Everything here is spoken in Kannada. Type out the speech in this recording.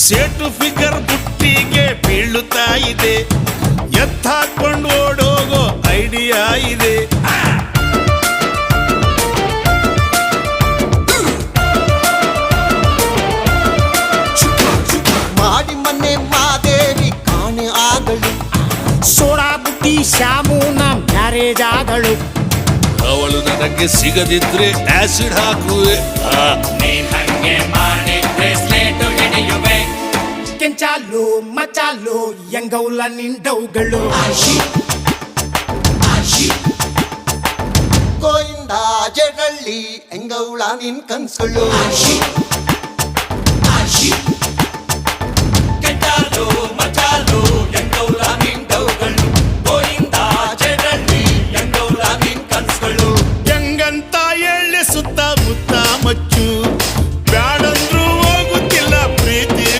ಸೇಟು ಫಿಗರ್ ಬುಟ್ಟಿಗೆ ಬೀಳುತ್ತಾ ಇದೆ, ಎತ್ತಾಕೊಂಡು ಓಡೋಗೋ ಐಡಿಯಾ ಇದೆ. ಮಾಡಿ ಮನೆ ಮಾದೇವಿ ಕಾಣೆ ಆಗಳು, ಸೋಡಾ ಬುಟ್ಟಿ ಶ್ಯಾಮು ನಮ್ ಮ್ಯಾರೇಜ್ ಆದಳು. ಅವಳು ನನಗೆ ಸಿಗದಿದ್ರೆ ಆಸಿಡ್ ಹಾಕುವೆ. ನೀನ್ ಹಂಗೆ ಮಾಡಿದ್ರೆ ಸ್ಲೇಟು ಹಿಡಿಯುವೆ. ಕೆಂಚಾಲು ಮಚಾಲು ಎಂಗೌಲ ನಿಂಡವುಗಳು. ಗೋಯಿಂದ ಜಡಳ್ಳಿ ಎಂಗೌಳ ನಿನ್ ಕನ್ಸುಗಳು.